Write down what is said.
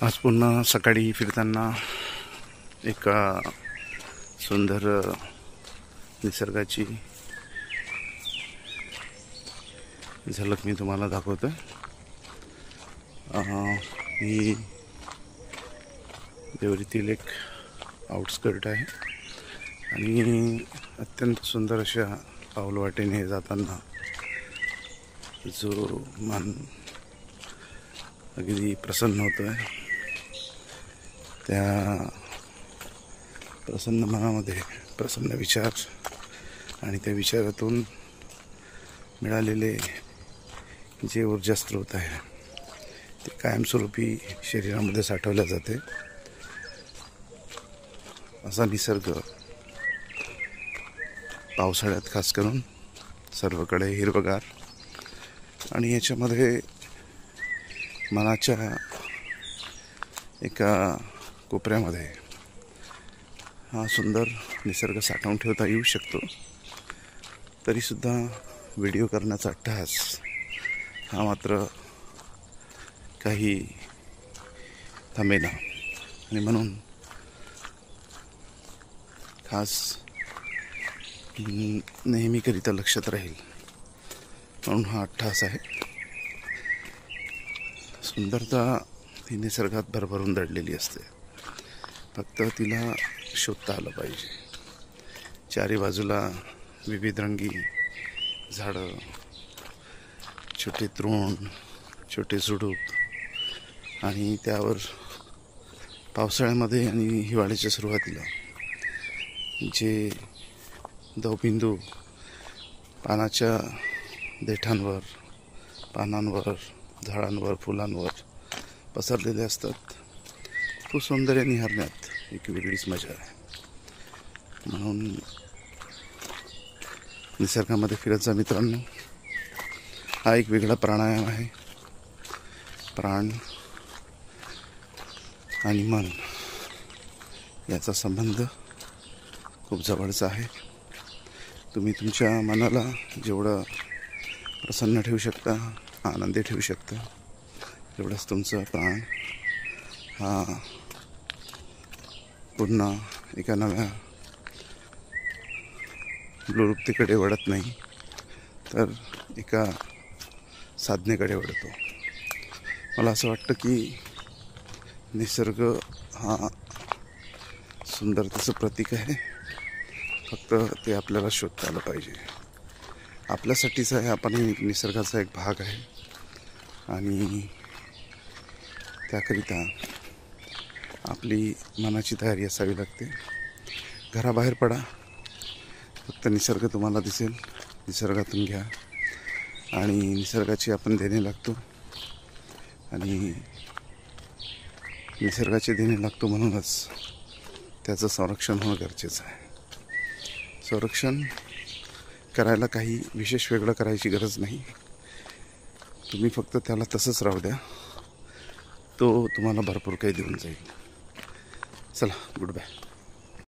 आज पुन्हा सकाळी फिरताना एक सुंदर निसर्गाची झलक मी तुम्हाला दाखवतो। ही देवरीतील एक आउटस्कर्ट आहे आणि अत्यंत सुंदर अशा पाऊलवाटेने जाताना जो मन अगदी प्रसन्न होतो आहे, त्या प्रसन्न मनामध्ये प्रसन्न विचार आणि त्या विचारातून मिळालेले जे ऊर्जा स्रोत आहे ते कायमस्वरूपी शरीरामध्ये साठवल्या जाते। असा निसर्ग पावसाळ्यात खास करून सर्वकडे हिरवगार आणि याच्यामध्ये मनाच्या एका कोपऱ्यामध्ये हा सुंदर निसर्ग साठवून ठेवता येऊ शकतो। तरीसुद्धा व्हिडिओ करण्याचा अट्टहास हा मात्र काही थांबेना आणि म्हणून खास नेहमीकरिता लक्षात राहील म्हणून हा अट्टहास आहे। सुंदरता ही निसर्गात भरभरून दडलेली असते, फक्त तिला शोधता आलं पाहिजे। चारी बाजूला विविध रंगी झाडं, छोटे तृण, छोटे झुडूप आणि त्यावर पावसाळ्यामध्ये आणि हिवाळ्याच्या सुरुवातीला जे दवबिंदू पानाच्या देठांवर, पानांवर, झाडांवर, फुलांवर पसरलेले असतात। तो सौंदर्य निहारण्यात एक वेगळीच मजा आहे। म्हणून निसर्गामध्ये फिरत जा मित्रांनो। हा एक वेगळा प्राणायाम आहे। प्राण आणि मन याचा संबंध खूप जवळचा आहे। तुम्ही तुमच्या मनाला जेवढं प्रसन्न ठेवू शकता, आनंदी ठेवू शकता, तेवढंच तुमचा प्राण हा पुन्हा एका नव्या प्रवृत्तीकडे वळत नाही, तर एका साधनेकडे वळतो। मला असं वाटतं की निसर्ग हा सुंदरतेचं प्रतीक आहे, फक्त ते आपल्याला शोधता आलं पाहिजे। आपल्यासाठीच आहे, आपण निसर्गाचा एक भाग आहे आणि त्याकरिता आपली मनाची तयारी असावी लागते। घराबाहेर पडा, फक्त निसर्ग तुम्हाला दिसेल, निसर्गातून घ्या आणि निसर्गाची आपण देणे लागतो आणि निसर्गाचे देणे लागतो म्हणूनच त्याचं संरक्षण होणं गरजेचं आहे। संरक्षण करायला काही विशेष वेगळं करायची गरज नाही, तुम्ही फक्त त्याला तसंच राहू द्या, तो तुम्हाला भरपूर काही देऊन जाईल। चला, गुड बाय।